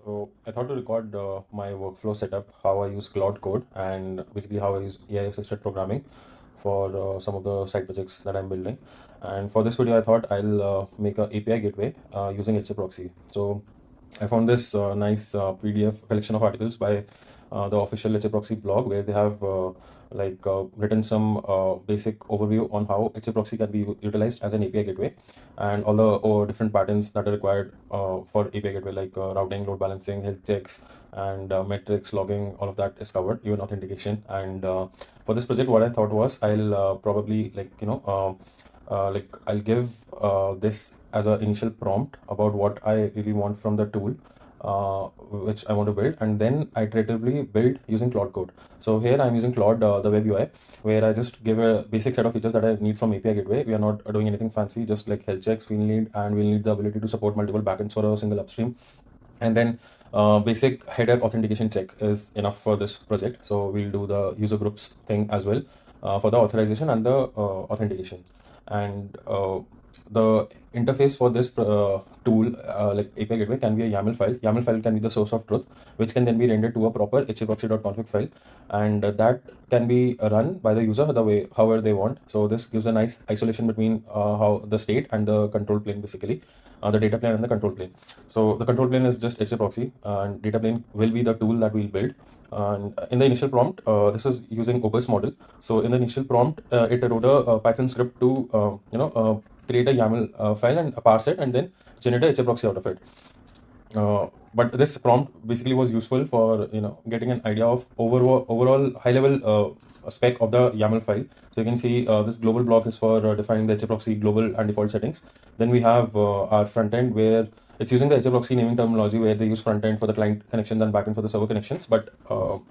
So I thought to record my workflow setup, how I use Claude Code, and basically how I use AI-assisted programming for some of the side projects that I'm building. And for this video, I thought I'll make a API gateway using HAProxy. So I found this nice PDF collection of articles by the official HAProxy blog, where they have written some basic overview on how HAProxy can be utilized as an API gateway, and all the different patterns that are required for API gateway, like routing, load balancing, health checks, and metrics, logging. All of that is covered, even authentication. And for this project, what I thought was I'll probably I'll give this as an initial prompt about what I really want from the tool, which I want to build, and then iteratively build using Claude Code. So here I'm using Claude, the web UI, where I just give a basic set of features that I need from API gateway. We are not doing anything fancy, just like health checks we'll need the ability to support multiple backends for a single upstream. And then basic header authentication check is enough for this project. So we'll do the user groups thing as well for the authorization and the authentication. And the interface for this tool, like API gateway, can be a YAML file. YAML file can be the source of truth, which can then be rendered to a proper haproxy.config file, and that can be run by the user the way however they want. So this gives a nice isolation between how the state and the control plane, basically the data plane and the control plane. So the control plane is just HAProxy, and data plane will be the tool that we'll build. And in the initial prompt, this is using Opus model. So in the initial prompt, it wrote a Python script to create a YAML file and parse it, and then generate a HAProxy out of it. But this prompt basically was useful for getting an idea of overall high level spec of the YAML file. So you can see this global block is for defining the HAProxy global and default settings. Then we have our front end, where it's using the HAProxy naming terminology, where they use front end for the client connections and back end for the server connections. But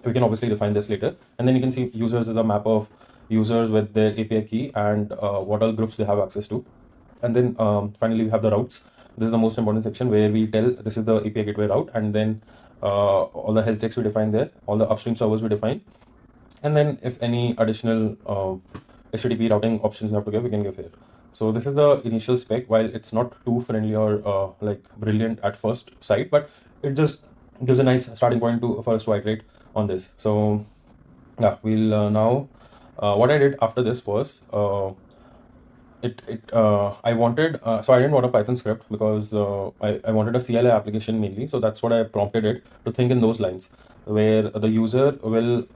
we can obviously define this later. And then you can see users is a map of users with their API key and what all groups they have access to. And then finally we have the routes. This is the most important section, where we tell this is the API gateway route, and then all the health checks we define there, all the upstream servers we define, and then if any additional HTTP routing options you have to give, we can give here. So this is the initial spec. While it's not too friendly or brilliant at first sight, but it just gives a nice starting point for us to iterate on this. So yeah, we'll now what I did after this was I wanted so I didn't want a Python script, because I wanted a CLI application mainly. So that's what I prompted it to think in those lines, where the user will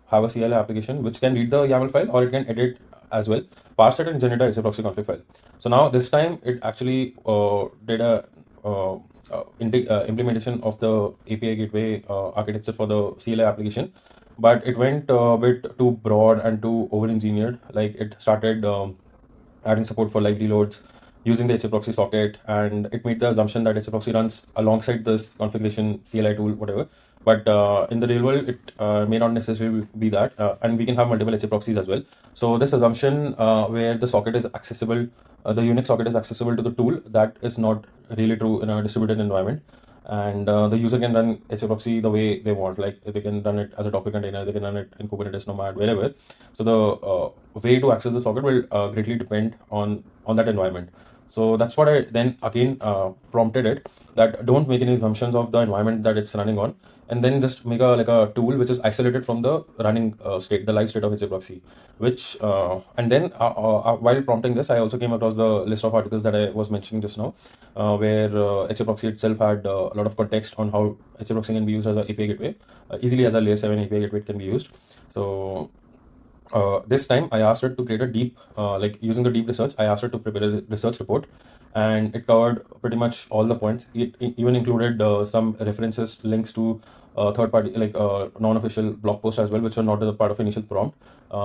have a CLI application which can read the YAML file, or it can edit as well, parse it, and generate a HAProxy config file. So now this time it actually did a implementation of the API gateway architecture for the CLI application, but it went a bit too broad and too over-engineered. Like it started adding support for live reloads using the HAProxy socket, and it made the assumption that HAProxy runs alongside this configuration CLI tool, whatever. But in the real world, it may not necessarily be that, and we can have multiple HAProxys as well. So this assumption where the socket is accessible, the Unix socket is accessible to the tool, that is not really true in a distributed environment. And the user can run HAProxy the way they want. Like they can run it as a Docker container, they can run it in Kubernetes, Nomad, wherever. So the way to access the socket will greatly depend on that environment. So that's what I then again prompted it, that don't make any assumptions of the environment that it's running on, and then just make a tool which is isolated from the running state, the live state of HAProxy. Which and then while prompting this, I also came across the list of articles that I was mentioning just now, where HAProxy itself had a lot of context on how HAProxy can be used as an API gateway, easily as a layer 7 API gateway it can be used. So this time I asked it to create a deep, using the deep research, I asked it to prepare a research report, and it covered pretty much all the points. It even included some references, links to third party, non-official blog posts as well, which were not a part of initial prompt,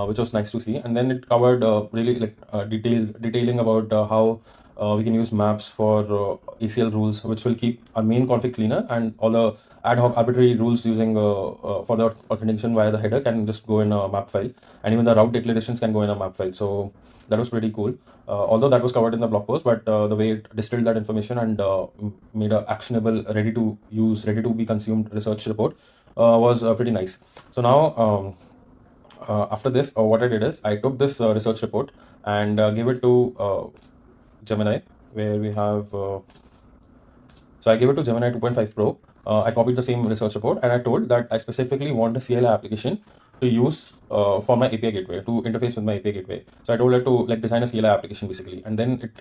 which was nice to see. And then it covered really detailing about how we can use maps for ACL rules, which will keep our main config cleaner, and all the ad hoc arbitrary rules using for the authentication via the header can just go in a map file, and even the route declarations can go in a map file. So that was pretty cool. Although that was covered in the blog post, but the way it distilled that information and made a actionable, ready to use, ready to be consumed research report was pretty nice. So now after this, what I did is I took this research report and gave it to Gemini, where we have So I gave it to Gemini 2.5 Pro. I copied the same research report and I told that I specifically want a CLI application to use for my API gateway, to interface with my API gateway. So I told her to like design a CLI application basically, and then it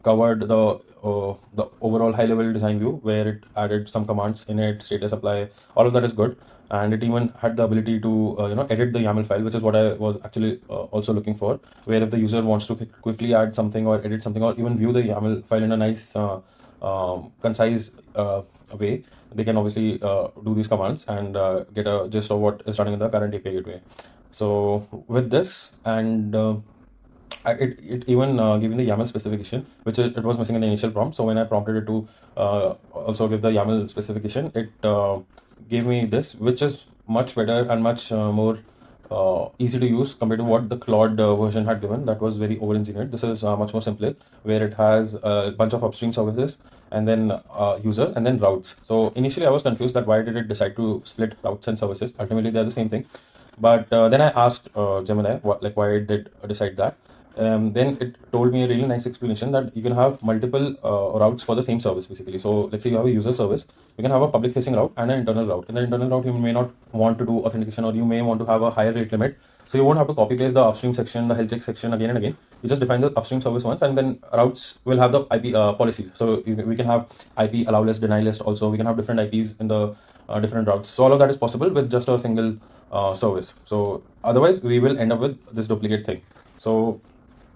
covered the overall high level design view where it added some commands in it, status apply, all of that is good. And it even had the ability to edit the YAML file, which is what I was actually also looking for, where if the user wants to quickly add something or edit something or even view the YAML file in a nice concise way, they can obviously do these commands and get a gist of what is running in the current API gateway. So with this, and it even gave me the YAML specification, which it was missing in the initial prompt. So when I prompted it to also give the YAML specification, it gave me this, which is much better and much more easy to use compared to what the Claude version had given. That was very over-engineered. This is much more simpler, where it has a bunch of upstream services and then users and then routes. So initially I was confused that why did it decide to split routes and services? Ultimately they're the same thing. But then I asked Gemini why it did decide that. Then it told me a really nice explanation that you can have multiple routes for the same service basically. So let's say you have a user service, you can have a public facing route and an internal route. In the internal route, you may not want to do authentication, or you may want to have a higher rate limit. So you won't have to copy paste the upstream section, the health check section again and again. You just define the upstream service once, and then routes will have the IP policies. So we can have IP allow list, deny list also. We can have different IPs in the different routes. So all of that is possible with just a single service. So otherwise we will end up with this duplicate thing. So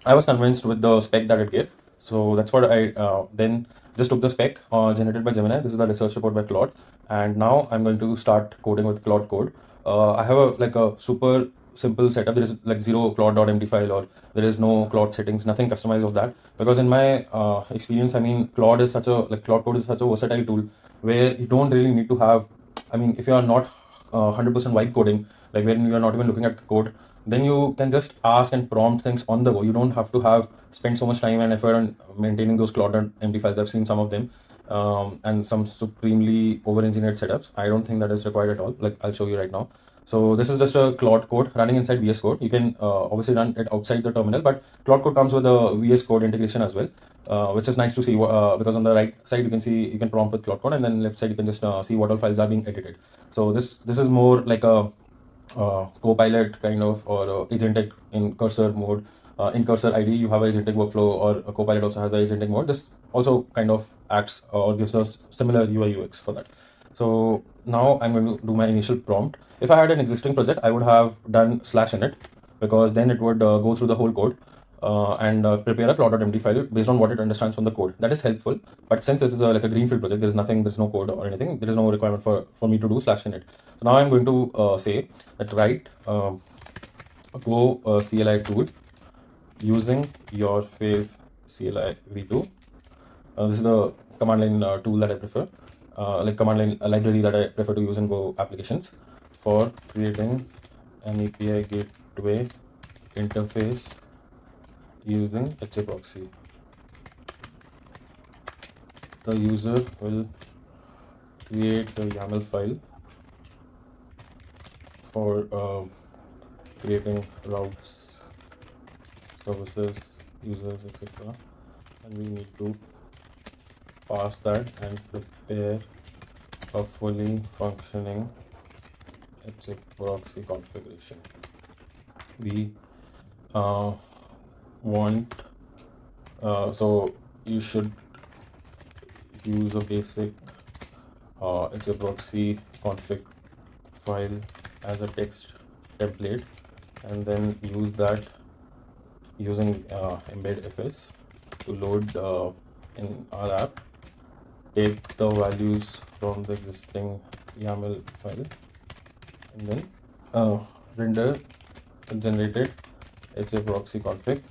I was convinced with the spec that it gave. So that's what I then just took the spec generated by Gemini. This is the research report by Claude. And now I'm going to start coding with Claude Code. I have a super simple setup. There is like zero Claude.md file, or there is no Claude settings, nothing customized of that. Because in my experience, I mean, Claude Code is such a versatile tool where you don't really need to have, I mean, if you are not 100% vibe coding, like when you are not even looking at the code, then you can just ask and prompt things on the go. You don't have to spend so much time and effort on maintaining those Claude.md files. I've seen some of them and some supremely over-engineered setups. I don't think that is required at all. Like I'll show you right now. So this is just a Claude Code running inside VS Code. You can obviously run it outside the terminal, but Claude Code comes with a VS Code integration as well, which is nice to see because on the right side you can see, you can prompt with Claude Code, and then left side you can just see what all files are being edited. So this is more like a Copilot kind of, or agentic in cursor mode. In cursor ID you have a agentic workflow, or a Copilot also has a agentic mode. This also kind of acts or gives us similar UI UX for that. So now I'm going to do my initial prompt. If I had an existing project, I would have done /init, because then it would go through the whole code and prepare a Claude.md file based on what it understands from the code. That is helpful. But since this is like a greenfield project, there's no code or anything. There is no requirement for me to do /init. So now I'm going to say that write go CLI tool using your fave CLI v2. This is the command line tool that I prefer, like command line library that I prefer to use in Go applications for creating an API gateway interface using HAProxy. The user will create a YAML file for creating routes, services, users, etc. And we need to pass that and prepare a fully functioning HAProxy configuration. We want so you should use a basic HAProxy config file as a text template, and then use that using embed fs to load in our app. Take the values from the existing YAML file and then render generated HAProxy config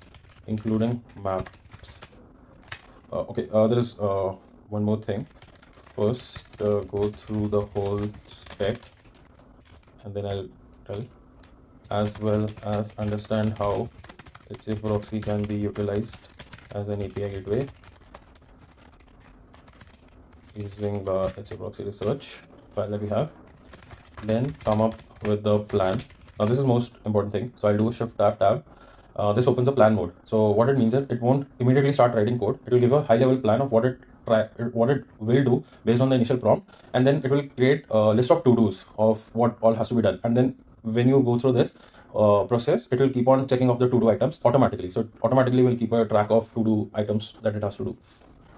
including maps. Okay, there is one more thing. First go through the whole spec, and then I'll tell, as well as understand how HAProxy can be utilized as an API gateway using the HAProxy research file that we have. Then come up with the plan. Now this is most important thing. So I'll do a shift tab. This opens the plan mode. So what it means is it won't immediately start writing code. It will give a high level plan of what it what it will do based on the initial prompt, and then it will create a list of to-dos of what all has to be done. And then when you go through this process, it will keep on checking off the to-do items automatically. So it automatically will keep a track of to-do items that it has to do,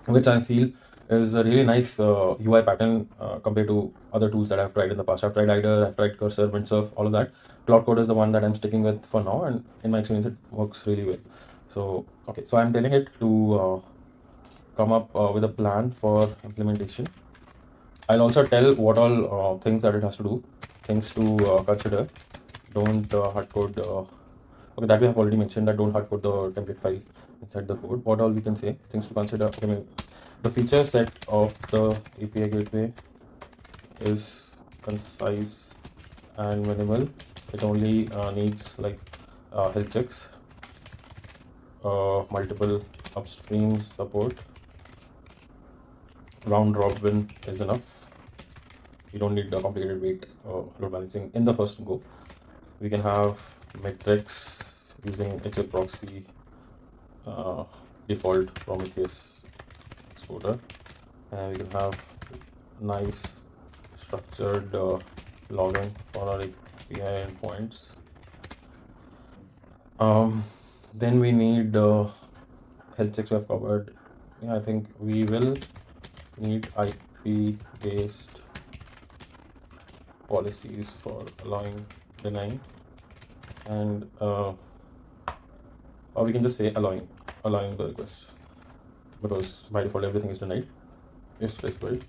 which I feel is a really nice UI pattern compared to other tools that I've tried in the past. I've tried IDER, I've tried Cursor, Windsurf, all of that. Claude Code is the one that I'm sticking with for now, and in my experience, it works really well. So, okay, so I'm telling it to come up with a plan for implementation. I'll also tell what all things that it has to do, things to consider. Don't hard code. Okay, that we have already mentioned, that don't hard code the template file inside the code. What all we can say, things to consider. Okay, the feature set of the API gateway is concise and minimal. It only needs like health checks, multiple upstream support. Round robin is enough. You don't need the complicated weight load balancing in the first go. We can have metrics using HAProxy default Prometheus exporter, and we can have nice structured logging for our API endpoints. Then we need health checks we have covered. Yeah, I think we will need IP based policies for allowing, denying, and or we can just say allowing the request, because by default everything is denied. If specified,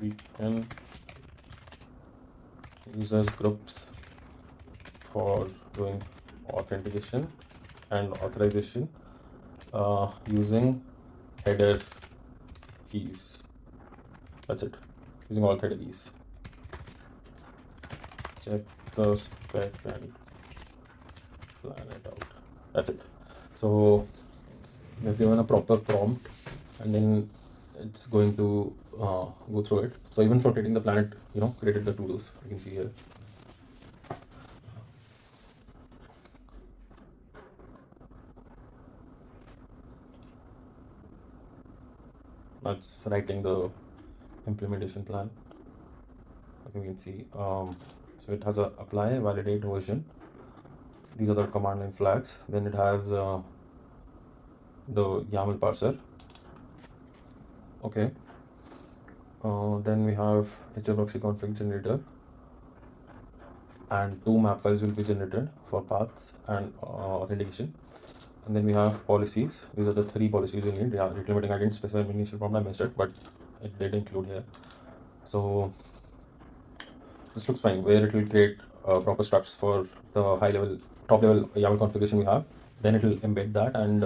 we can users groups for doing authentication and authorization using header keys. That's it, using all header keys. Check the spec and plan it out. That's it. So we have given a proper prompt, and then it's going to go through it. So even for creating the planet, created the to-dos. You can see here. That's writing the implementation plan. Okay, we can see. So it has a apply, validate, version. These are the command line flags. Then it has the YAML parser. Okay. Then we have HAProxy config generator, and 2 map files will be generated for paths and authentication. And then we have policies. These are the 3 policies we need. Yeah, rate limiting, I didn't specify in initial prompt, I missed it, but it did include here. So this looks fine, where it will create proper structs for the top level YAML configuration we have. Then it will embed that and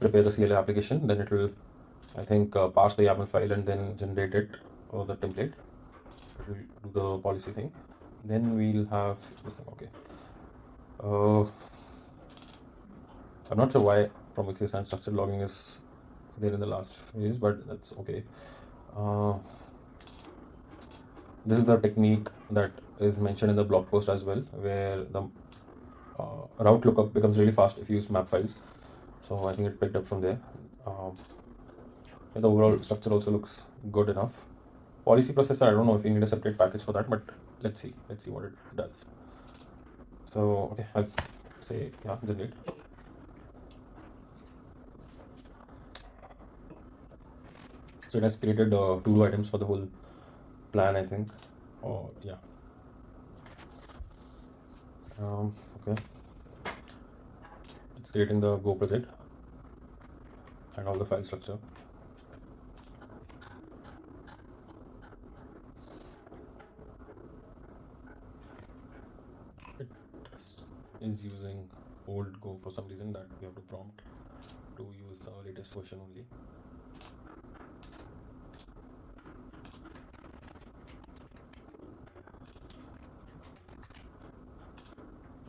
prepare the CLI application. Then it will, I think, parse the YAML file and then generate it or the template. It will do the policy thing. Then we'll have this thing. Okay. I'm not sure why Prometheus and structured logging is there in the last phase, but that's okay. This is the technique that is mentioned in the blog post as well, where the route lookup becomes really fast if you use map files. So I think it picked up from there. The overall structure also looks good enough. Policy processor, I don't know if you need a separate package for that, but let's see what it does. So okay, I'll say yeah, generate. So it has created 2 items for the whole plan, I think. Oh yeah. Okay. It's creating the Go project and all the file structure. It is using old Go for some reason, that we have to prompt to use the latest version only.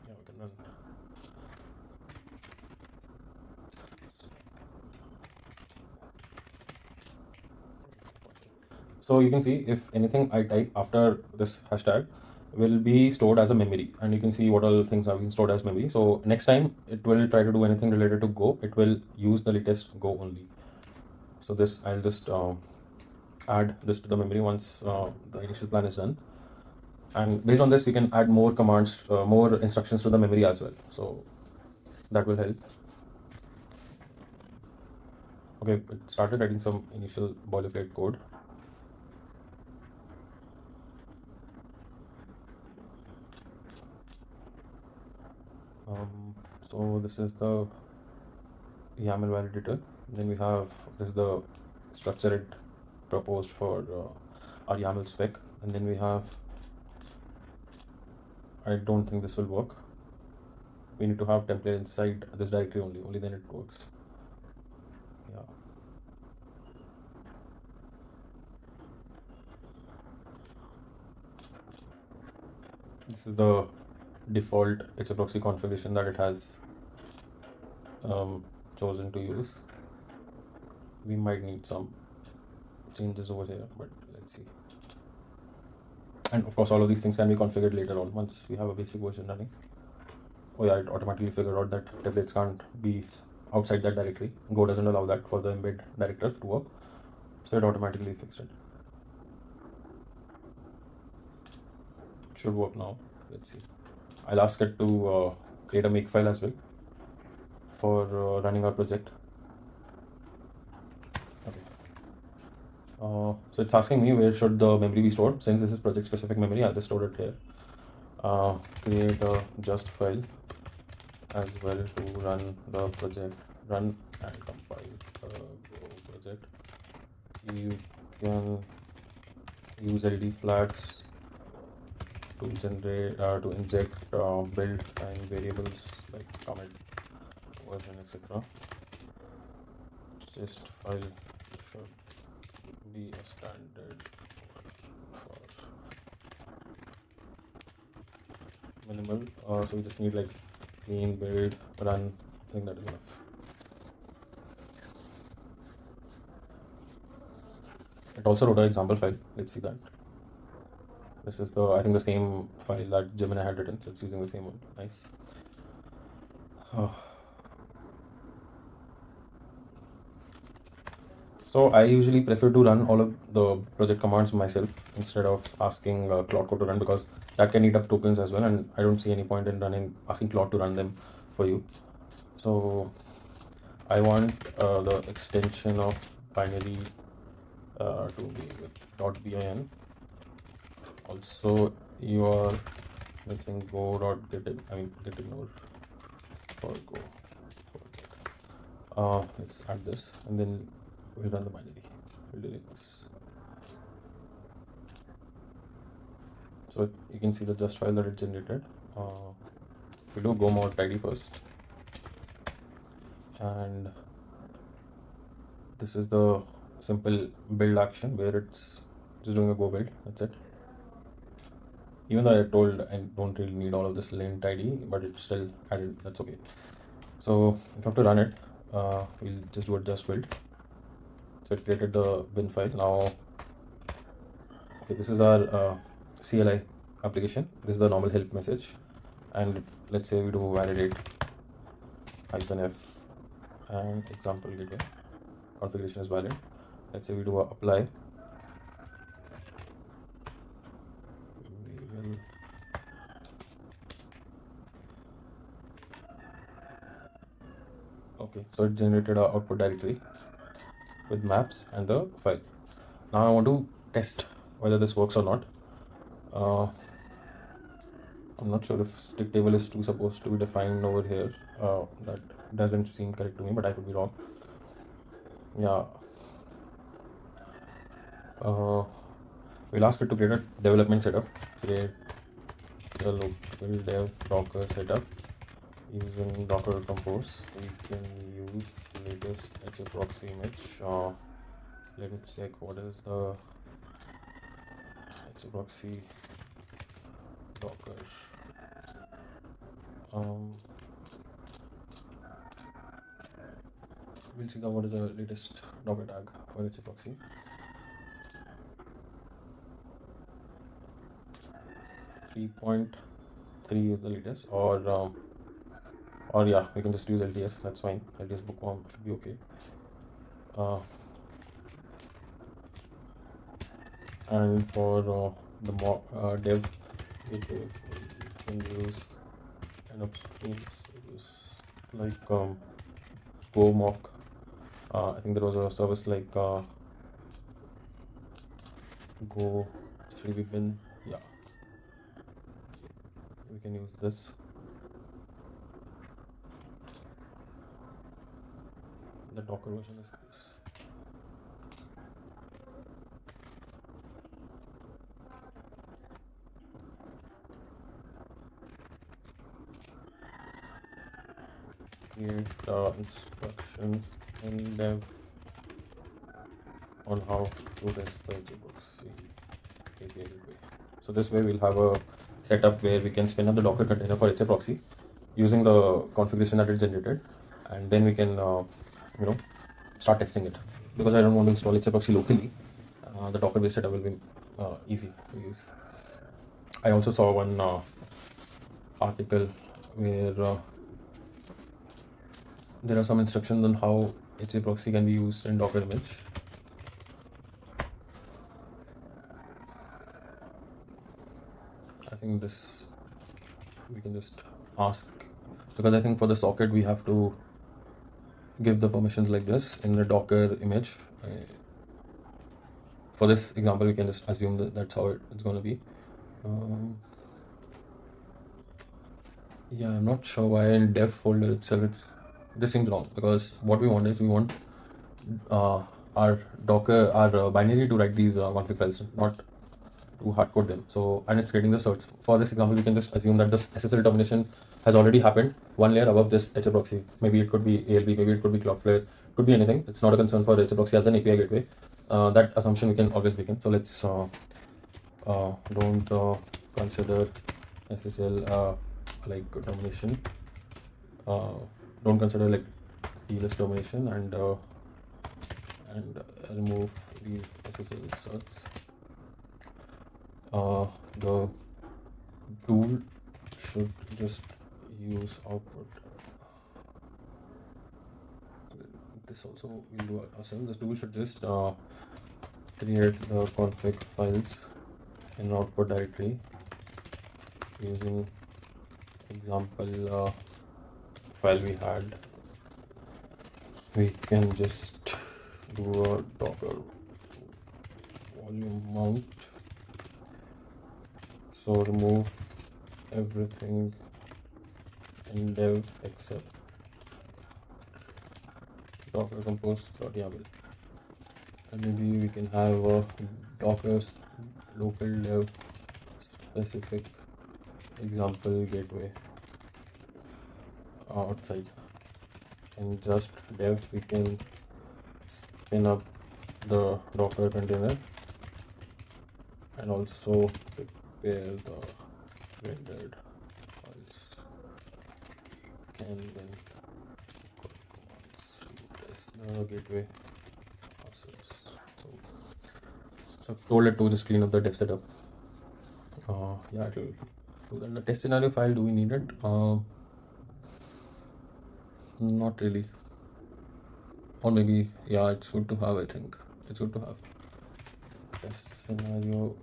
Yeah, we can run. So you can see if anything I type after this hashtag will be stored as a memory, and you can see what all things have been stored as memory. So next time it will try to do anything related to Go, it will use the latest Go only. So this I'll just add this to the memory once the initial plan is done, and based on this we can add more commands, more instructions to the memory as well, so that will help. Okay, it started writing some initial boilerplate code. So this is the YAML validator. Then we have this is the structure it proposed for our YAML spec, and then we have, I don't think this will work. We need to have template inside this directory only then it works. Yeah. This is the default HAProxy configuration that it has chosen to use. We might need some changes over here, but let's see. And of course all of these things can be configured later on once we have a basic version running. Oh yeah, it automatically figured out that templates can't be outside that directory. Go doesn't allow that for the embed director to work, so it automatically fixed it. It should work now. Let's see. I'll ask it to create a makefile as well for running our project. Okay. So it's asking me where should the memory be stored. Since this is project specific memory, I'll just store it here. Create a just file as well to run the project, run and compile the Go project. You can use LD flags to generate to inject build and variables like commit version, etc. Just file should be a standard for minimal. So we just need like clean build run. I think that is enough. It also wrote an example file. Let's see that. This is the, I think the same file that Gemini had written, so it's using the same one. Nice. So I usually prefer to run all of the project commands myself instead of asking Claude Code to run, because that can eat up tokens as well, and I don't see any point in asking Claude to run them for you. So I want the extension of binary to be with .bin. Also, you are missing get-ignore for Go. Let's add this, and then we'll run the binary. We'll delete this. So you can see the just file that it generated. We'll do go mod tidy first, and this is the simple build action where it's just doing a go build. That's it. Even though I told I don't really need all of this lint tidy, but it's still added. That's okay. So if I have to run it, we'll just do a just build. So it created the bin file. Now, okay, this is our CLI application. This is the normal help message, and let's say we do validate -f and example gateway. Configuration is valid. Let's say we do a apply. Okay, so it generated our output directory with maps and the file. Now I want to test whether this works or not. I'm not sure if stick table is supposed to be defined over here. That doesn't seem correct to me, but I could be wrong. Yeah. We'll ask it to create a development setup. Create the local dev Docker setup using Docker Compose. We can use latest HAProxy image. Let me check what is the HAProxy Docker. We'll see what is the latest Docker tag for HAProxy. .3 is the latest, or yeah, we can just use LTS. That's fine. LTS bookworm should be okay. And for the dev gateway, we can use an upstream service like Go mock. I think there was a service like Go should be bin. Yeah, we can use this. The Docker version is this. Create instructions in dev on how to test the HAProxy API gateway. So this way we'll have a setup where we can spin up the Docker container for HAProxy using the configuration that it generated, and then we can start testing it. Because I don't want to install HAProxy locally, the Docker based setup will be easy to use. I also saw one article where there are some instructions on how HAProxy can be used in Docker image. I think this we can just ask, because I think for the socket we have to give the permissions like this in the Docker image. For this example, we can just assume that that's how it's going to be. Yeah, I'm not sure why in dev folder itself this seems wrong, because what we want is we want our Docker, our binary to write these config files, not to hardcode them. So, and it's getting the certs. For this example, we can just assume that this SSL termination has already happened one layer above this HAProxy. Maybe it could be ALB, maybe it could be Cloudflare, could be anything. It's not a concern for HAProxy as an API gateway. That assumption we can always begin. So let's don't consider SSL like termination. Don't consider like TLS termination, and remove these SSL certs. The tool should just use output. This also we'll do ourselves. The tool should just create the config files in output directory using example file we had. We can just do a Docker volume mount. So remove everything in dev except Docker compose.yaml, and maybe we can have a Docker local dev specific example gateway outside. In just dev we can spin up the Docker container and also prepare the rendered files. Can then test the gateway process. So I've told it to just clean up the dev setup. Yeah, it will do that. The test scenario file, do we need it? Not really. Or maybe, yeah, it's good to have. I think it's good to have test scenario.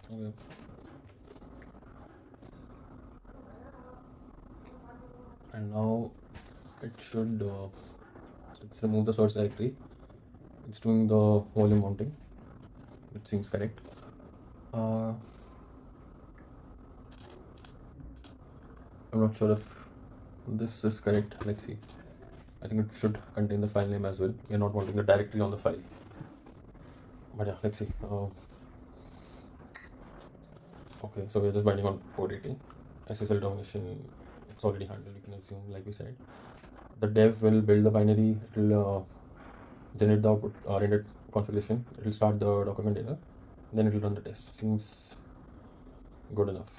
Okay. And now it should let's remove the source directory. It's doing the volume mounting. It seems correct. I'm not sure if this is correct. Let's see. I think it should contain the file name as well. We're not wanting the directory on the file. But yeah, let's see. Okay, so we're just binding on port 18. SSL termination, it's already handled, we can assume, like we said. The dev will build the binary, it will generate the output rendered configuration, it will start the Docker container, then it will run the test. Seems good enough.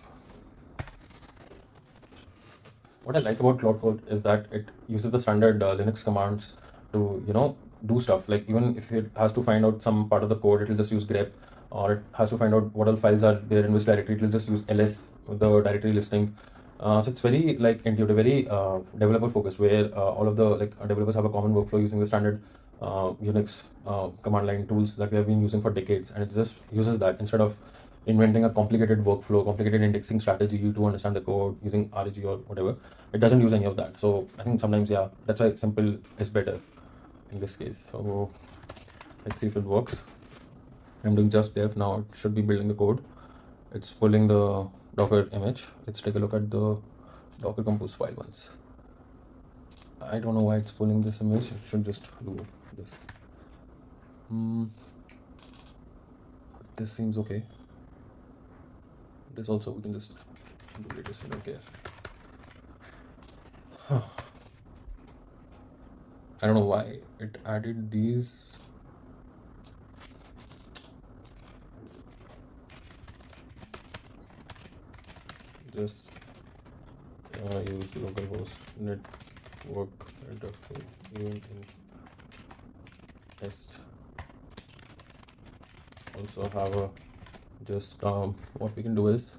What I like about Claude Code is that it uses the standard Linux commands to, do stuff. Like even if it has to find out some part of the code, it will just use grep, or it has to find out what all files are there in which directory, it will just use ls, the directory listing. So it's very like intuitive, very developer focused, where all of the developers have a common workflow using the standard Unix command line tools that we have been using for decades, and it just uses that instead of inventing a complicated workflow, complicated indexing strategy to understand the code using RG or whatever. It doesn't use any of that. So I think sometimes, yeah, that's why simple is better in this case. So let's see if it works. I'm doing just dev now. It should be building the code. It's pulling the Docker image. Let's take a look at the Docker compose file once. I don't know why it's pulling this image. It should just do this. This seems okay. This also we can just do this. I don't care. I don't know why it added these. Just use localhost network interface even in test. Also have a just what we can do is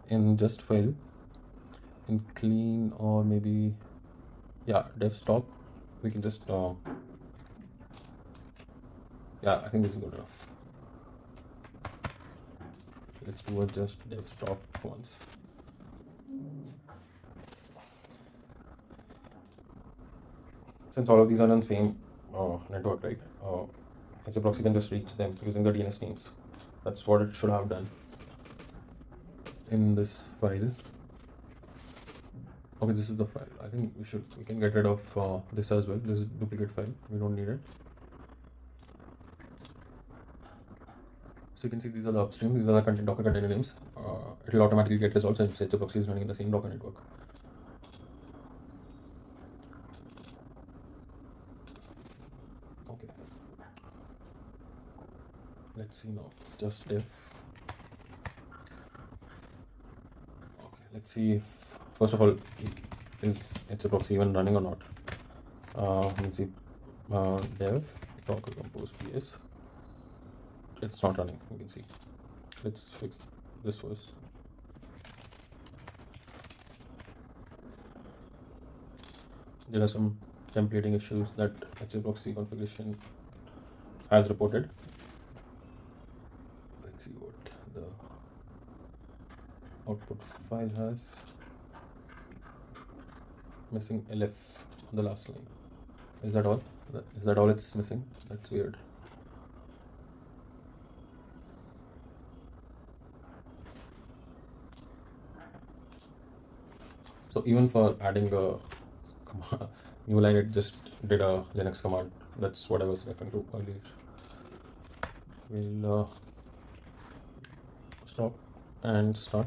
in just file in clean or maybe desktop we can just yeah, I think this is good enough. Let's do a just desktop once. Since all of these are on the same network, right? HAProxy can just reach them using the DNS names. That's what it should have done in this file. Okay, this is the file. I think we can get rid of this as well. This is duplicate file. We don't need it. So you can see these are the upstream. These are the Docker container names. It will automatically get resolved since HAProxy is running in the same Docker network. Okay. Let's see now. Just if. Okay. Let's see if first of all is HAProxy even running or not. Let's see. Dev Docker compose ps. It's not running. You can see. Let's fix this first. There are some templating issues that HAProxy configuration has reported. Let's see what the output file has. Missing lf on the last line. Is that all? Is that all it's missing? That's weird. So even for adding a new line, it just did a Linux command. That's what I was referring to earlier. We'll stop and start.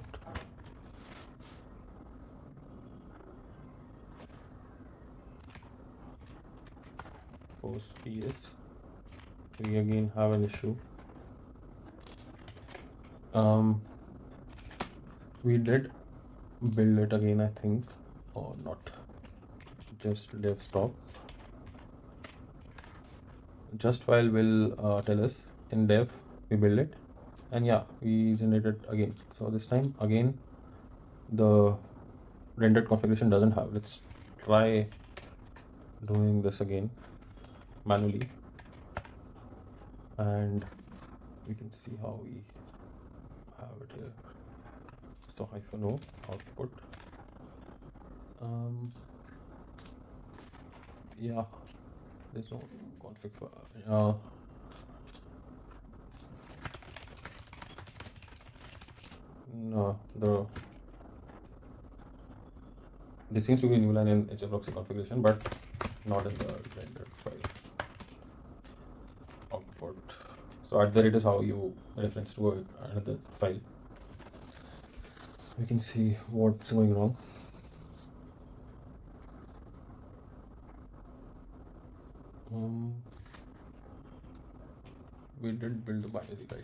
Post ps. We again have an issue. We did build it again, I think, or not. Just dev stop. Just file will tell us in dev we build it, and yeah, we generate it again. So this time again the rendered configuration doesn't have. Let's try doing this again manually, and we can see how we have it here. So -o output. Yeah, there's no config for no, there seems to be a new line in HAProxy configuration, but not in the rendered file output. So at the rate is how you reference to another file. We can see what's going wrong. We did build the binary, right?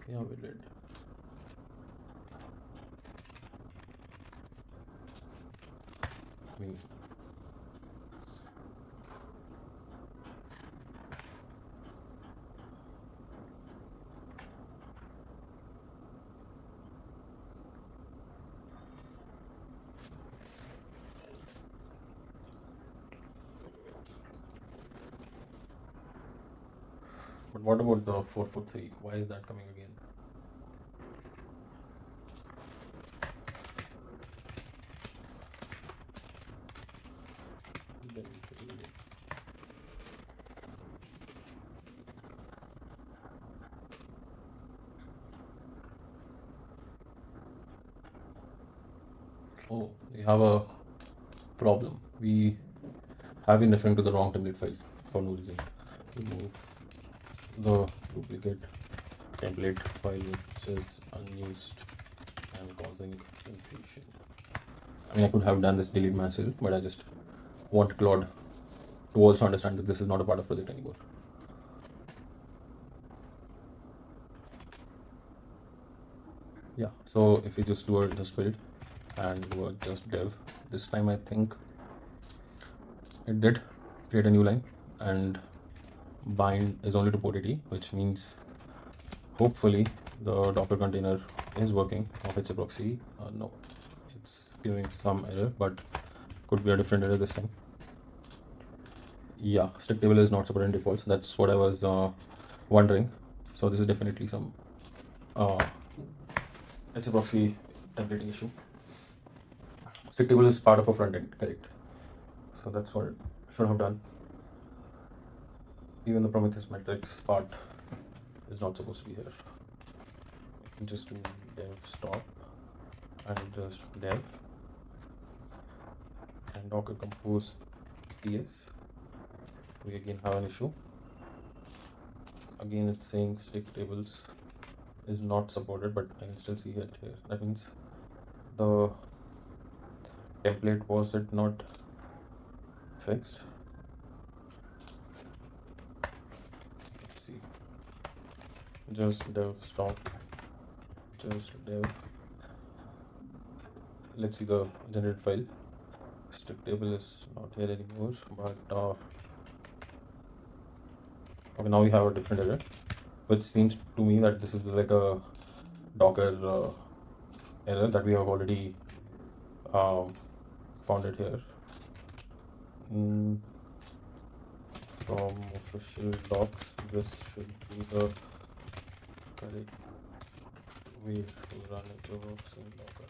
Yeah, we did. I mean, what about the 443? Why is that coming again? Oh, we have a problem. We have been referring to the wrong template file for no reason. Remove the duplicate template file which is unused and causing confusion. I mean, I could have done this delete myself, but I just want Claude to also understand that this is not a part of project anymore. Yeah, so if we just do a just build and do a just dev, this time I think it did create a new line, and bind is only to port 80, which means hopefully the Docker container is working of HAProxy. No, it's giving some error, but could be a different error this time. Yeah, stick table is not supported in default, so that's what I was wondering. So this is definitely some HAProxy templating issue. Stick table is part of a front end, correct? So that's what it should have done. Even the Prometheus metrics part is not supposed to be here. We can just do dev stop and just dev and docker compose ts. We again have an issue. Again, it's saying stick tables is not supported, but I can still see it here. That means the template was it not fixed. Let's see. Just dev stop. Just dev. Let's see the generated file. Stick table is not here anymore, but okay, now we have a different error, which seems to me that this is like a Docker error that we have already found it here. From official docs, this should be the correct way to run it works in Docker.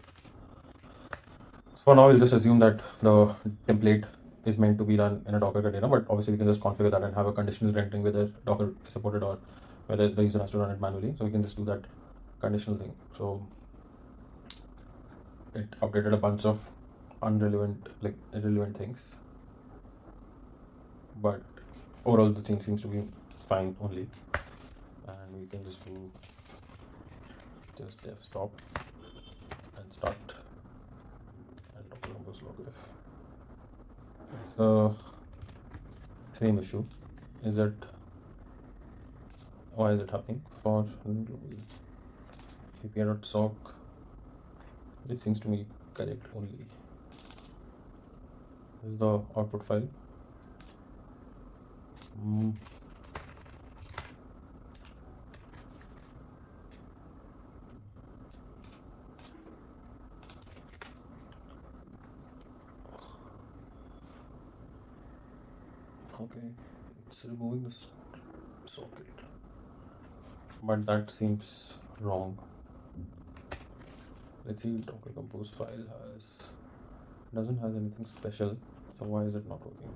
For now, we'll just assume that the template is meant to be run in a Docker container, but obviously we can just configure that and have a conditional rendering whether Docker is supported or whether the user has to run it manually. So we can just do that conditional thing. So it updated a bunch of irrelevant things, but overall the thing seems to be fine only, and we can just do just dev stop and start and docker compose logref. It's the same issue. Is it, why is it happening? For api.sock, it seems to be correct only. This is the output file. Okay, it's removing this socket, but that seems wrong. Let's see, docker compose file doesn't have anything special, so why is it not working?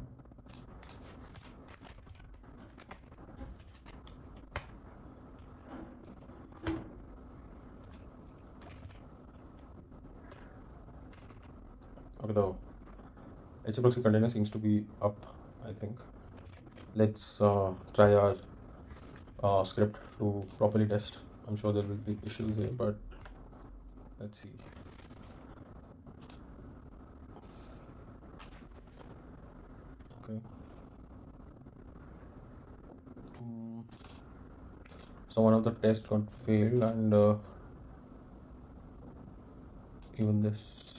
Okay, the HAProxy container seems to be up, I think. Let's try our script to properly test. I'm sure there will be issues here, but let's see. Okay. So one of the tests got failed, and even this,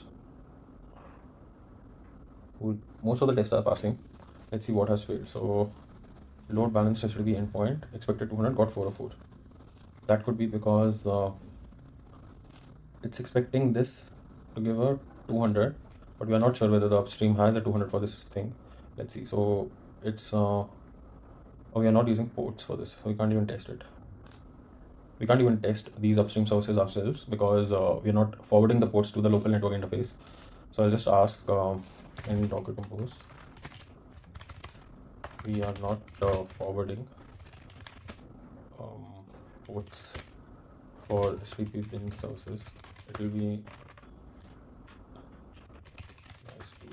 most of the tests are passing. Let's see what has failed. So load balance should be endpoint, expected 200, got 404. That could be because it's expecting this to give a 200, but we are not sure whether the upstream has a 200 for this thing. Let's see. So it's Oh, we are not using ports for this, so we can't even test it. We can't even test these upstream services ourselves because we're not forwarding the ports to the local network interface. So I'll just ask in Docker Compose, we are not forwarding ports for HTTP ping services. It will be nice to,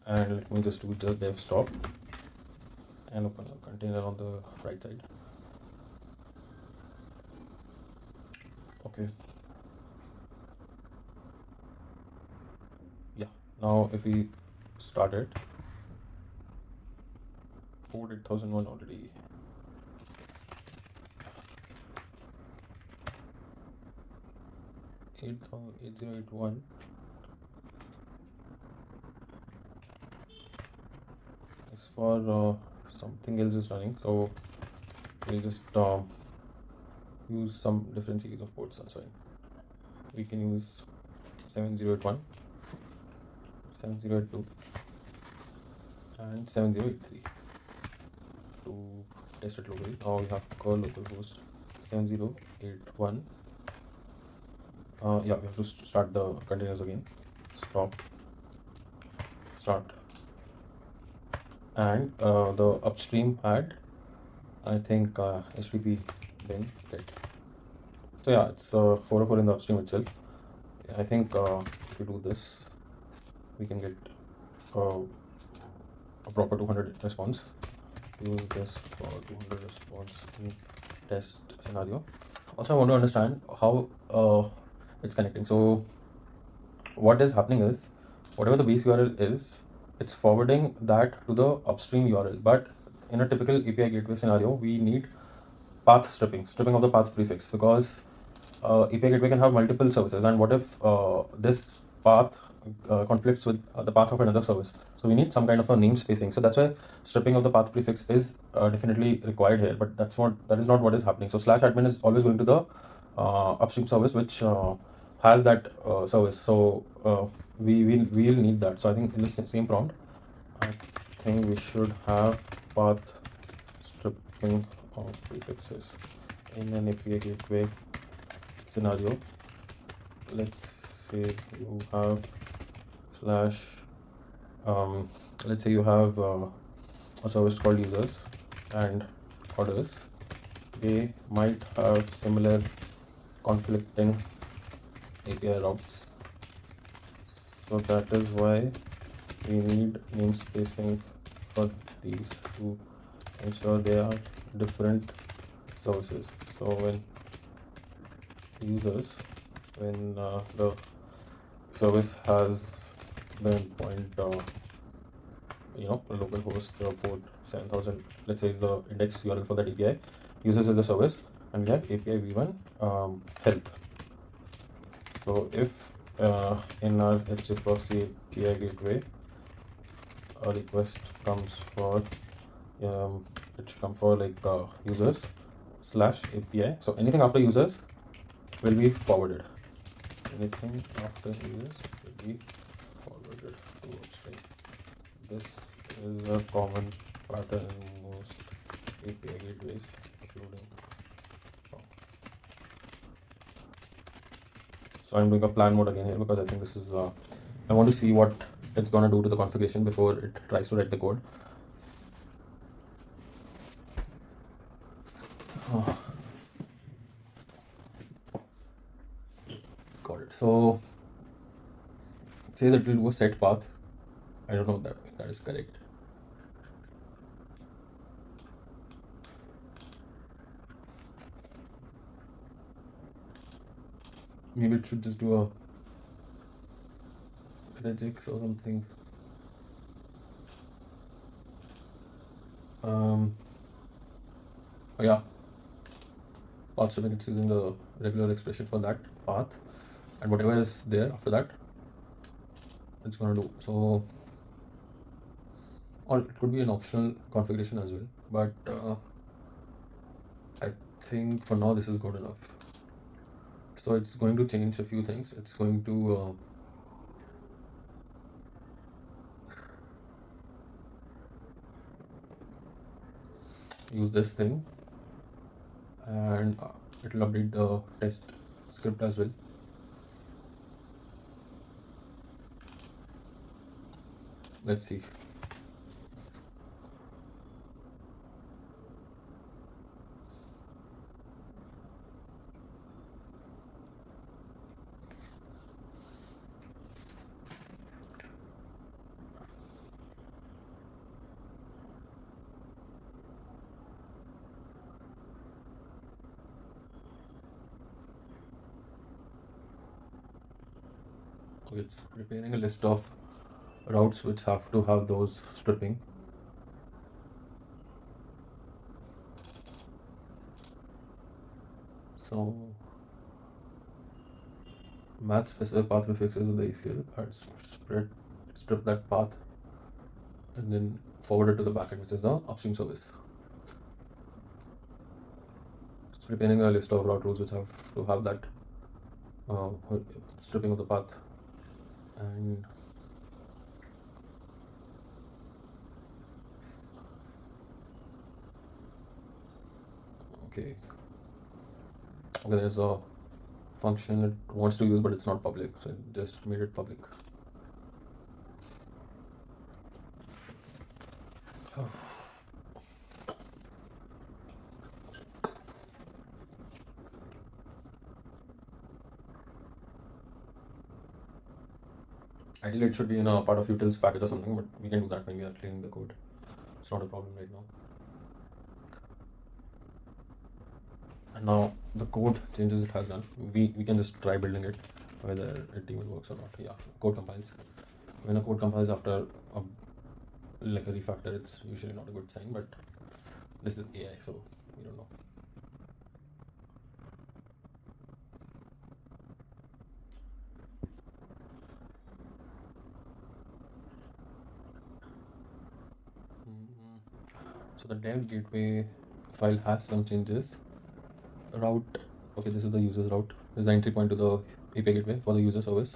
and let me just do the dev stop and open a container on the right side. Okay. Yeah. Now if we start it, port 8001 already. Eight 8081 is for something else is running, so we'll just use some different series of ports. That's fine. We can use 7081, 7082 and 7083 to test it locally. Now we have to call localhost 7081. Yeah, we have to start the containers again. Start, and the upstream had, I think, HTTP bin get. So yeah, it's 404 in the upstream itself. I think if we do this, we can get a proper 200 response. Use this for 200 response in test scenario. Also, I want to understand how it's connecting. So what is happening is, whatever the base URL is, it's forwarding that to the upstream URL. But in a typical API gateway scenario, we need path stripping of the path prefix, because API gateway can have multiple services, and what if this path conflicts with the path of another service? So we need some kind of a namespacing. So that's why stripping of the path prefix is definitely required here, but that is not what is happening. So /admin is always going to the upstream service which has that service. So we will need that. So I think in the same prompt, I think we should have path stripping of prefixes in an API gateway scenario. Let's say you have slash let's say you have a service called users and orders. They might have similar conflicting API routes, so that is why we need namespacing for these to ensure they are different services. So when users, when the service has the endpoint, localhost port 7000, let's say, is the index URL for that API. Users is the service, and we have API v1 health. So if in our HAProxy API gateway a request comes for it should come for like users /API. So anything after users will be forwarded. Anything after users will be forwarded to upstream. This is a common pattern in most API gateways, including. So I'm doing a plan mode again here because I think this is I want to see what it's gonna do to the configuration before it tries to write the code. Got it. So it says it will do a set path. I don't know if that is correct. Maybe it should just do a regex or something. Oh yeah, path stripping, it's using the regular expression for that path, and whatever is there after that, it's gonna do. So, or it could be an optional configuration as well, but I think for now this is good enough. So it's going to change a few things. It's going to use this thing, and it'll update the test script as well. Let's see. Okay, it's preparing a list of routes which have to have those stripping. So match specific path prefixes with the ACL and strip that path and then forward it to the backend, which is the upstream service. It's preparing a list of route rules which have to have that stripping of the path. And okay, there's a function it wants to use, but it's not public, so it just made it public. Ideally, it should be in a part of utils package or something, but we can do that when we are cleaning the code. It's not a problem right now. And now the code changes it has done. We can just try building it, whether it even works or not. Yeah, code compiles. When a code compiles after like a refactor, it's usually not a good sign, but this is AI, so we don't know. So the dev gateway file has some changes. Route, okay, this is the user's route. This is the entry point to the API gateway for the user service.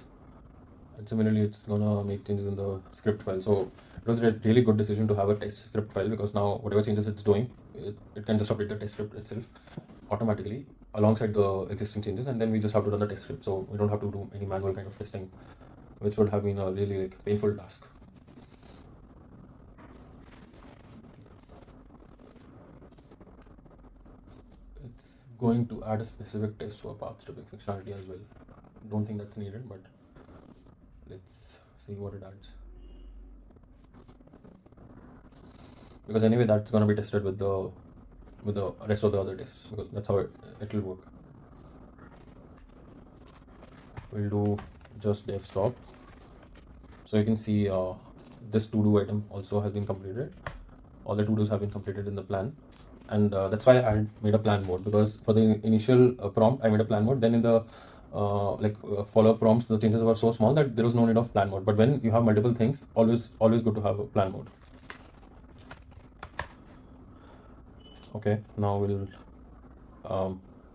And similarly, it's gonna make changes in the script file. So it was a really good decision to have a test script file, because now whatever changes it's doing, it can just update the test script itself automatically alongside the existing changes, and then we just have to run the test script. So we don't have to do any manual kind of testing, which would have been a really painful task. It's going to add a specific test for path stripping functionality as well. Don't think that's needed, but let's see what it adds. Because anyway, that's going to be tested with the rest of the other tests, because that's how it'll work. We'll do just dev stop. So you can see this to-do item also has been completed. All the to-dos have been completed in the plan, and that's why I made a plan mode, because for the initial prompt I made a plan mode. Then in the follow-up prompts, the changes were so small that there was no need of plan mode. But when you have multiple things, always good to have a plan mode. Okay, now we'll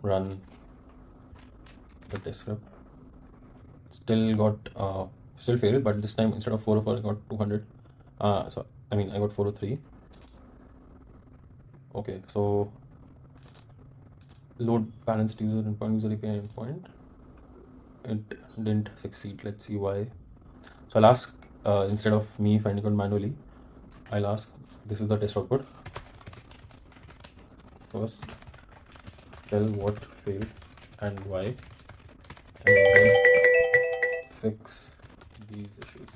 run the test script. Still failed, but this time instead of 404 I got 200. So I got 403. Okay, so load balanced user endpoint, user API endpoint. It didn't succeed. Let's see why. So I'll ask, instead of me finding out manually, I'll ask, this is the test output. First, tell what failed and why, and then fix these issues.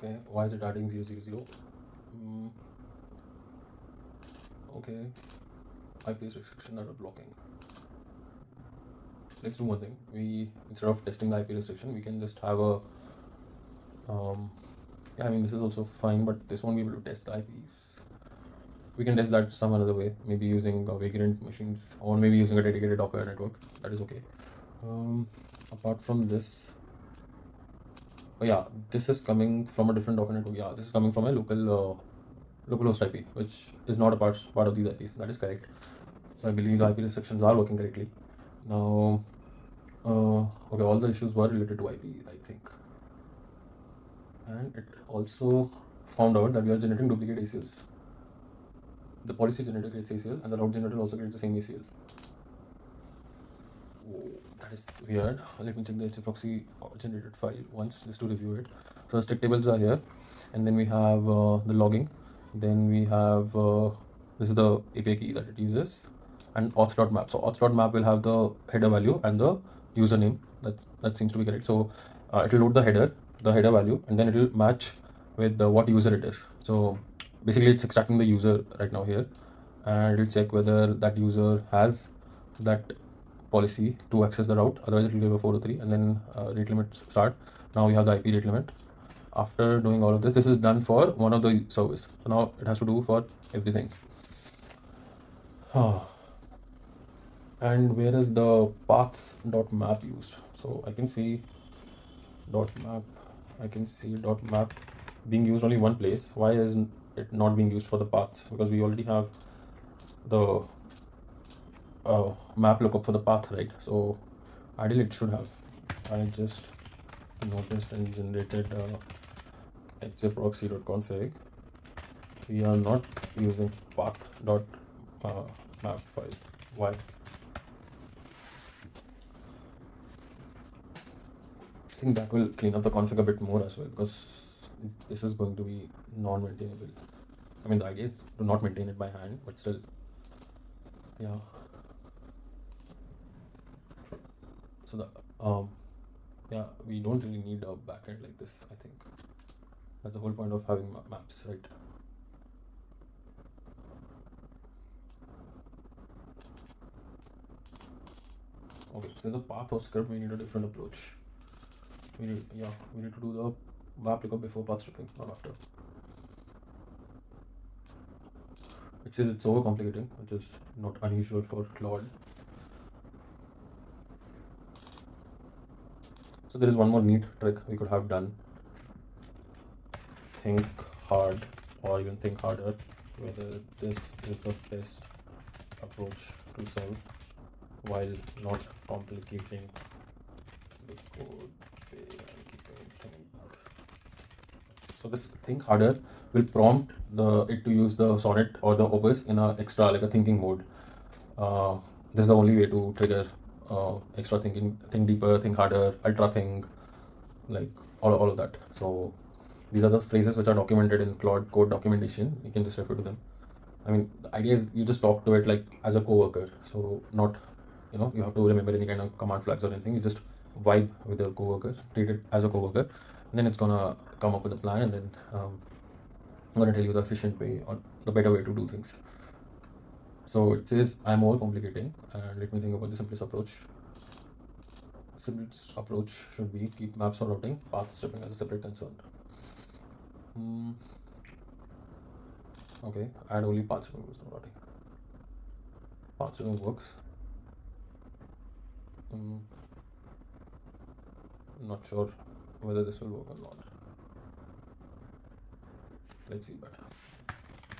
Okay, why is it adding 000? Okay, IP restriction that are blocking. Let's do one thing. We, instead of testing the IP restriction, we can just have a this is also fine, but this won't be able to test the IPs. We can test that some another way, maybe using vagrant machines, or maybe using a dedicated Docker network. That is okay. Apart from this, oh yeah, this is coming from a different document. Yeah, this is coming from a localhost IP, which is not a part of these IPs. That is correct. So I believe the IP restrictions are working correctly. Now, okay, all the issues were related to IP, I think, and it also found out that we are generating duplicate ACLs. The policy generator creates ACL, and the route generator also creates the same ACL. Oh, that is weird. Let me check the HAProxy generated file once just to review it. So the stick tables are here, and then we have the logging. Then we have this is the API key that it uses, and auth.map. So auth.map will have the header value and the username. That seems to be correct. So it will load the header value, and then it will match with what user it is. So basically, it's extracting the user right now here, and it will check whether that user has that policy to access the route. Otherwise, it will give a 403, and then rate limit start. Now we have the IP rate limit. After doing all of this is done for one of the service. So now it has to do for everything. And where is the path.map used? So I can see .map. I can see .map being used only one place. Why is it not being used for the paths? Because we already have the map lookup for the path, right? So ideally it should have. I just noticed and generated HAProxy.config. We are not using path.map file. Why? I think that will clean up the config a bit more as well, because this is going to be non-maintainable. I mean, the idea is to not maintain it by hand, but still, yeah. So the yeah, we don't really need a backend like this. I think that's the whole point of having maps, right? Okay, so the path of script, we need a different approach. We need to do the map lookup before path stripping, not after. Which is, it's overcomplicating, which is not unusual for Claude. So there is one more neat trick we could have done. Think hard, or even think harder, whether this is the best approach to solve while not complicating the code. So this think harder will prompt it to use the sonnet or the opus in a extra, like a thinking mode. This is the only way to trigger extra thinking, think deeper, think harder, ultra think, like all of that. So these are the phrases which are documented in Claude Code documentation. You can just refer to them. I mean, the idea is you just talk to it like as a coworker. So not, you have to remember any kind of command flags or anything. You just vibe with the coworker, treat it as a coworker, and then it's gonna come up with a plan, and then I'm gonna tell you the efficient way or the better way to do things. So it says I'm overcomplicating, and let me think about the simplest approach. Simplest approach should be keep maps for routing, path stripping as a separate concern. Okay, add only path stripping was not routing. Path stripping works. Not sure whether this will work or not. Let's see, but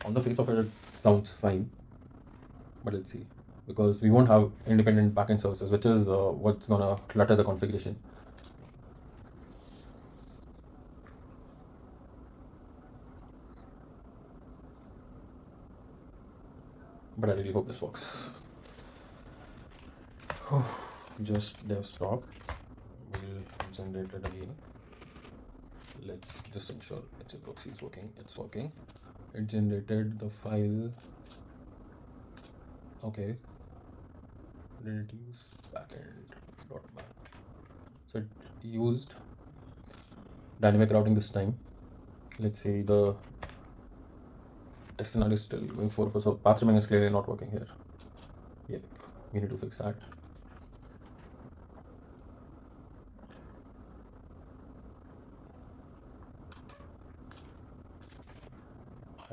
on the face of it sounds fine, but let's see, because we won't have independent backend services, which is what's gonna clutter the configuration. But I really hope this works. Just dev stop. We'll generate it again. Let's just ensure HAProxy is working. It's working. It generated the file. Okay. Did it use backend.map? So it used dynamic routing this time. Let's say the test scenario is still going forward. So path stripping is clearly not working here. Yep, we need to fix that.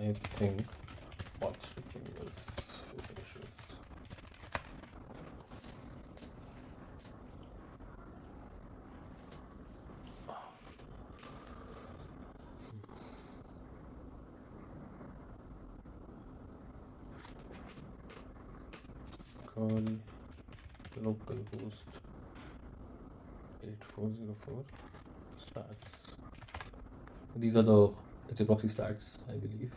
I think path stripping is facing issues. curl localhost 8404 stats. These are the HAProxy stats, I believe.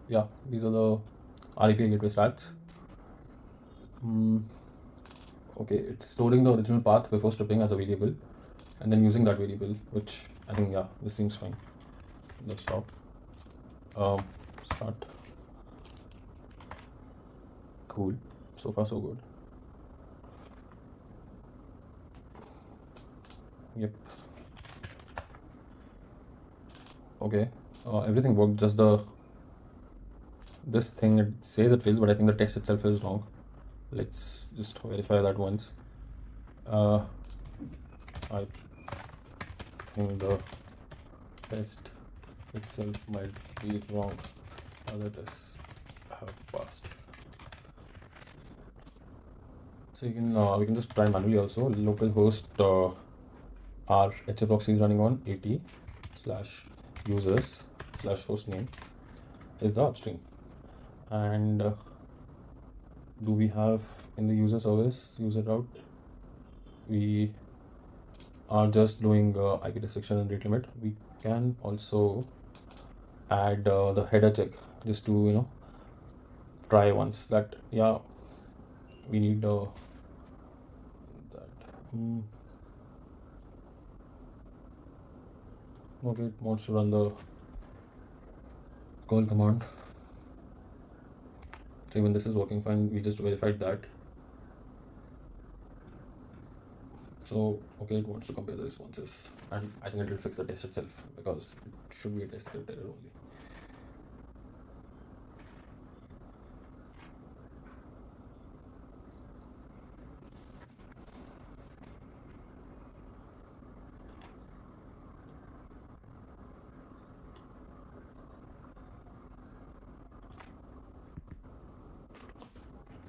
Yeah, these are the RAPI gateway stats. Okay, it's storing the original path before stripping as a variable and then using that variable, which I think, yeah, this seems fine. Let's stop. Start. Cool. So far, so good. Yep. Okay. Everything worked. Just this thing, it says it fails, but I think the test itself is wrong. Let's just verify that once. I think the test itself might be wrong. Other tests have passed. So you can we can just try manually also. Localhost our HAProxy is running on 80/users/hostname is the upstream. And do we have in the user service user route? We are just doing IP restriction and rate limit. We can also add the header check just to try once that we need that. Okay, it wants to run the call command. So even this is working fine. We just verified that. So okay, it wants to compare the responses, and I think it will fix the test itself because it should be a test script error only.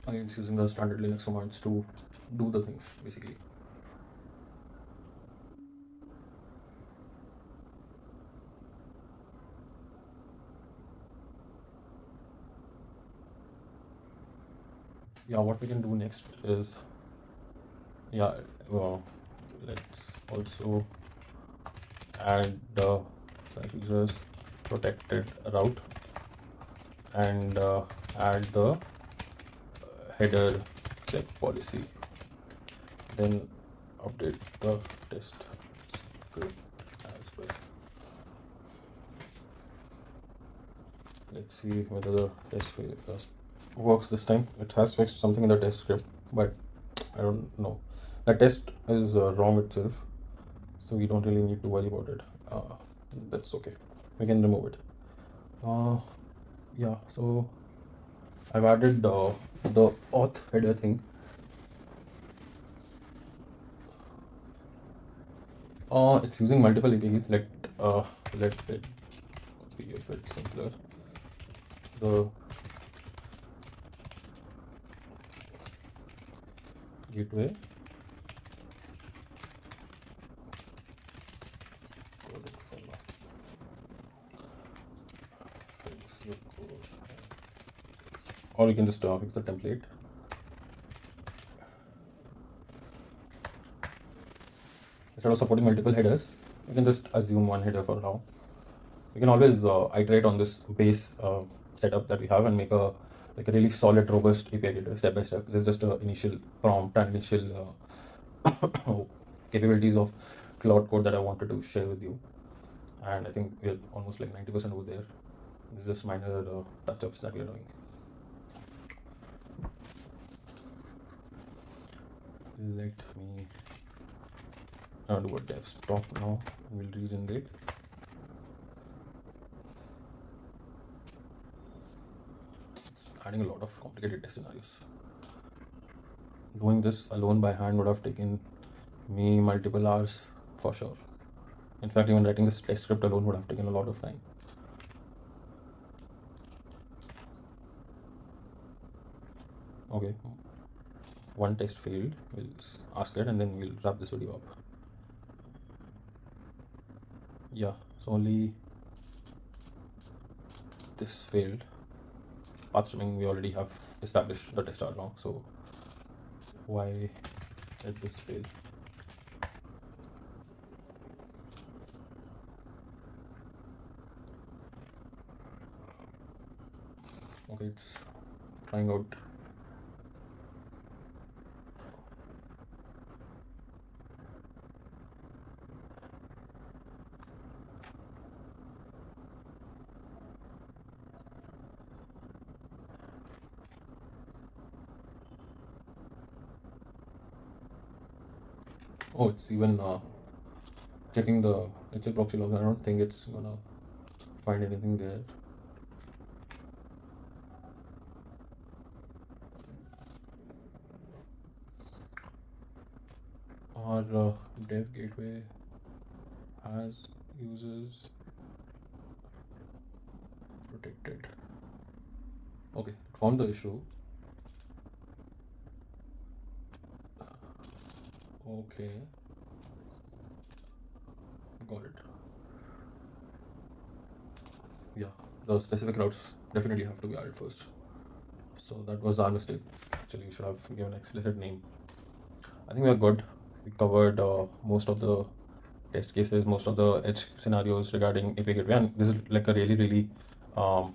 Again, it's using the standard Linux commands to do the things basically. Yeah, what we can do next is let's also add the users protected route and add the header check policy, then update the test script as well. Let's see whether the test works this time. It has fixed something in the test script, but I don't know. The test is wrong itself, so we don't really need to worry about it. That's okay. We can remove it. Yeah, so I've added the auth header thing. It's using multiple APIs. Let it be a bit simpler. The gateway or we can just fix the template. Instead of supporting multiple headers, we can just assume one header for now. We can always iterate on this base setup that we have and make a really solid, robust API gateway step by step. This is just an initial prompt and initial capabilities of Claude Code that I wanted to share with you. And I think we're almost like 90% over there. This is just minor touch-ups that we are doing. Let me do a dev stop now. We'll regenerate. Adding a lot of complicated test scenarios. Doing this alone by hand would have taken me multiple hours for sure. In fact, even writing this test script alone would have taken a lot of time. Okay, one test failed. We'll ask it and then we'll wrap this video up. Yeah, so only this failed. Path streaming we already have established the test are long, so why did this fail? Okay, it's trying out. Oh, it's even checking the HAProxy logs. I don't think it's gonna find anything there. Our dev gateway has users protected. Okay, it found the issue. Okay, got it. Yeah, the specific routes definitely have to be added first. So that was our mistake. Actually, we should have given an explicit name. I think we are good. We covered most of the test cases, most of the edge scenarios regarding API gateway, and this is like a really um,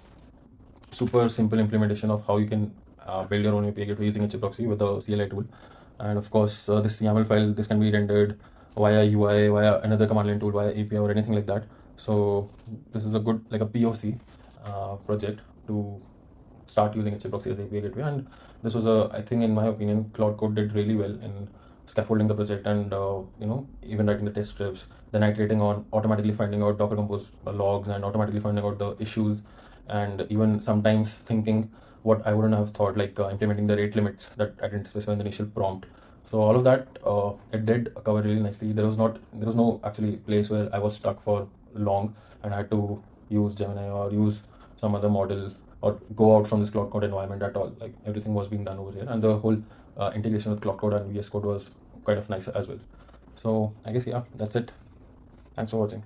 super simple implementation of how you can build your own API gateway using HAProxy with the CLI tool. And of course, this YAML file, this can be rendered via UI, via another command line tool, via API or anything like that. So this is a good, like a POC project to start using HAProxy as API gateway. And this was I think in my opinion, Claude Code did really well in scaffolding the project and even writing the test scripts, then iterating on automatically finding out Docker Compose logs and automatically finding out the issues, and even sometimes thinking what I wouldn't have thought, like implementing the rate limits that I didn't specify in the initial prompt. So all of that it did cover really nicely. There was no actually place where I was stuck for long and I had to use Gemini or use some other model or go out from this Claude Code environment at all. Like everything was being done over here, and the whole integration with Claude Code and VS Code was kind of nice as well. So I guess yeah, that's it. Thanks for watching.